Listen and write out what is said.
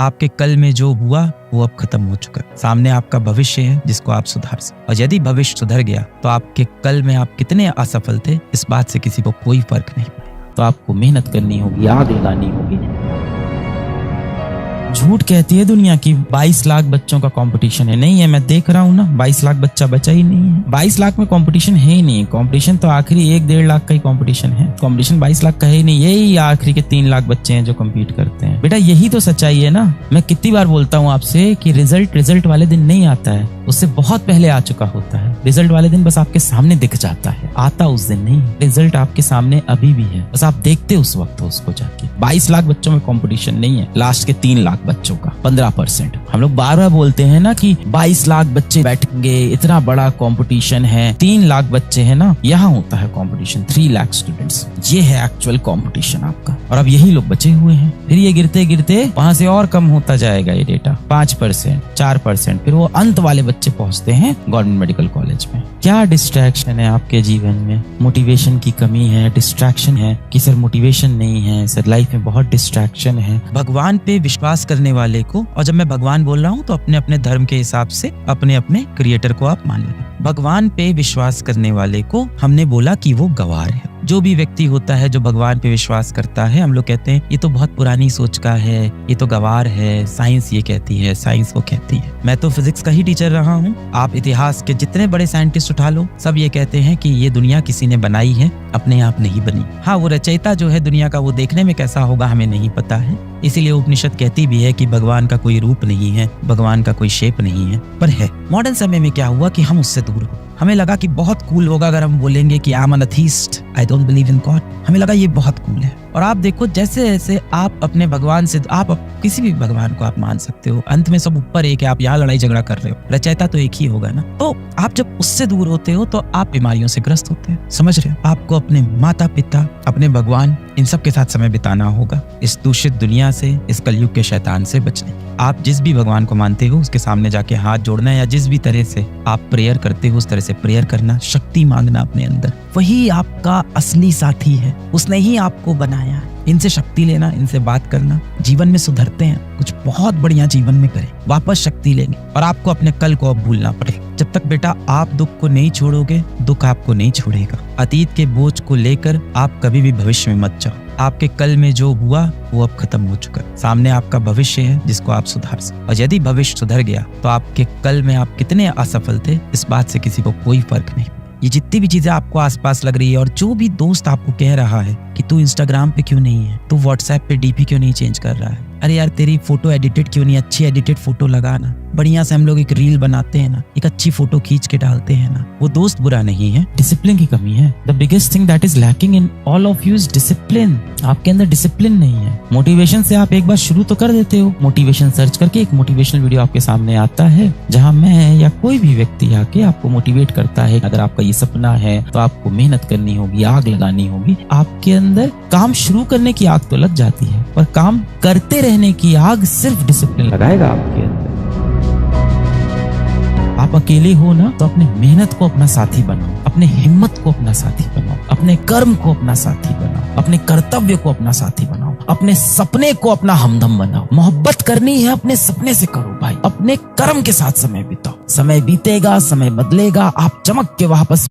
आपके कल में जो हुआ वो अब खत्म हो चुका है। सामने आपका भविष्य है जिसको आप सुधार सकते। और यदि भविष्य सुधर गया तो आपके कल में आप कितने असफल थे इस बात से किसी को कोई फर्क नहीं पड़ेगा। तो आपको मेहनत करनी होगी, आग लगानी होगी। झूठ कहती है दुनिया की 22 लाख बच्चों का कंपटीशन है। नहीं है, मैं देख रहा हूँ ना, 22 लाख बच्चा बचा ही नहीं है। 22 लाख में कंपटीशन है ही नहीं। कंपटीशन तो आखिरी 1-1.5 लाख का ही कंपटीशन है। कंपटीशन 22 लाख का है ही नहीं। यही आखिरी के 3 लाख बच्चे हैं जो कम्पीट करते हैं। बेटा यही तो सच्चाई है ना। मैं कितनी बार बोलता हूँ आपसे कि रिजल्ट वाले दिन नहीं आता है, उससे बहुत पहले आ चुका होता है। रिजल्ट वाले दिन बस आपके सामने दिख जाता है, आता उस दिन नहीं। रिजल्ट आपके सामने अभी भी है, बस आप देखते उस वक्त हो उसको जाके। 22 लाख बच्चों में कंपटीशन नहीं है, लास्ट के 3 लाख बच्चों का 15%। हम लोग बार बार बोलते हैं ना कि 22 लाख बच्चे बैठेंगे, इतना बड़ा कंपटीशन है। 3 लाख बच्चे हैं ना, यहाँ होता है कंपटीशन। 3 लाख स्टूडेंट्स, ये है एक्चुअल कंपटीशन आपका। और अब यही लोग बचे हुए हैं। फिर ये गिरते गिरते वहां से और कम होता जाएगा ये डेटा, 5%, 4%। फिर वो अंत वाले बच्चे पहुंचते हैं गवर्नमेंट मेडिकल कॉलेज में। क्या डिस्ट्रैक्शन है आपके जीवन में? मोटिवेशन की कमी है, डिस्ट्रैक्शन है कि सर मोटिवेशन नहीं है, सर लाइफ में बहुत डिस्ट्रैक्शन है। भगवान पे विश्वास करने वाले को, और जब मैं भगवान बोल रहा हूँ तो अपने अपने धर्म के हिसाब से अपने अपने क्रिएटर को आप मान लें। भगवान पे विश्वास करने वाले को हमने बोला कि वो गंवार है। जो भी व्यक्ति होता है जो भगवान पे विश्वास करता है, हम लोग कहते हैं ये तो बहुत पुरानी सोच का है, ये तो गंवार है, साइंस ये कहती है, साइंस वो कहती है। मैं तो फिजिक्स का ही टीचर रहा हूँ। आप इतिहास के जितने बड़े साइंटिस्ट उठा लो, सब ये कहते हैं कि ये दुनिया किसी ने बनाई है, अपने आप नहीं बनी। हाँ, वो रचयिता जो है दुनिया का, वो देखने में कैसा होगा हमें नहीं पता है। इसीलिए उपनिषद कहती भी है कि भगवान का कोई रूप नहीं है, भगवान का कोई शेप नहीं है, पर है। मॉडर्न समय में क्या हुआ कि हम उससे दूर हो। हमें लगा कि बहुत कूल होगा अगर हम बोलेंगे कि I am N atheist, I don't believe in God. हमें लगा ये बहुत कूल है। और आप देखो जैसे जैसे आप अपने भगवान से, आप किसी भी भगवान को आप मान सकते हो, अंत में सब ऊपर एक है। आप यहाँ लड़ाई झगड़ा कर रहे हो, रचयिता तो एक ही होगा ना। तो आप जब उससे दूर होते हो तो आप बीमारियों से ग्रस्त होते हैं। समझ रहे हो? आपको अपने माता पिता, अपने भगवान, इन सब के साथ समय बिताना होगा इस दूषित दुनिया से, इस कलयुग के शैतान से बचने। आप जिस भी भगवान को मानते हो उसके सामने जाके हाथ जोड़ना, या जिस भी तरह से आप प्रेयर करते हो उस तरह से प्रेयर करना, शक्ति मांगना अपने अंदर। वही आपका असली साथी है, उसने ही आपको बनाया है। इनसे शक्ति लेना, इनसे बात करना, जीवन में सुधरते हैं, कुछ बहुत बढ़िया जीवन में करें, वापस शक्ति लेंगे। और आपको अपने कल को अब भूलना पड़ेगा। जब तक बेटा आप दुख को नहीं छोड़ोगे, दुख आपको नहीं छोड़ेगा। अतीत के बोझ को लेकर आप कभी भी भविष्य में मत जाओ। आपके कल में जो हुआ वो अब खत्म हो चुका है। सामने आपका भविष्य है जिसको आप सुधार सकते। और यदि भविष्य सुधर गया तो आपके कल में आप कितने असफल थे इस बात से किसी को कोई फर्क नहीं। ये जितनी भी चीजें आपको आसपास लग रही है, और जो भी दोस्त आपको कह रहा है कि तू इंस्टाग्राम पे क्यों नहीं है, तू व्हाट्सएप पे डीपी क्यों नहीं चेंज कर रहा है, अरे यार तेरी फोटो एडिटेड क्यों नहीं, अच्छी एडिटेड फोटो लगाना, बढ़िया से हम लोग एक रील बनाते हैं ना, एक अच्छी फोटो खींच के डालते हैं ना, वो दोस्त बुरा नहीं है, डिसिप्लिन की कमी है। The biggest thing that is lacking in all of you is discipline. आपके अंदर डिसिप्लिन नहीं है। मोटिवेशन से आप एक बार शुरू तो कर देते हो। मोटिवेशन सर्च करके एक मोटिवेशनल वीडियो आपके सामने आता है जहां मैं या कोई भी व्यक्ति आके आपको मोटिवेट करता है। अगर आपका ये सपना है तो आपको मेहनत करनी होगी, आग लगानी होगी। आपके अंदर काम शुरू करने की आग तो लग जाती है, पर काम करते रहने की आग सिर्फ डिसिप्लिन लगाएगा आपके अंदर। आप अकेले हो ना, तो अपने मेहनत को अपना साथी बनाओ, अपने हिम्मत को अपना साथी बनाओ, अपने कर्म को अपना साथी बनाओ, अपने कर्तव्य को अपना साथी बनाओ, अपने सपने को अपना हमदम बनाओ। मोहब्बत करनी है अपने सपने से करो भाई, अपने कर्म के साथ समय बिताओ। समय बीतेगा, समय बदलेगा, आप चमक के वापस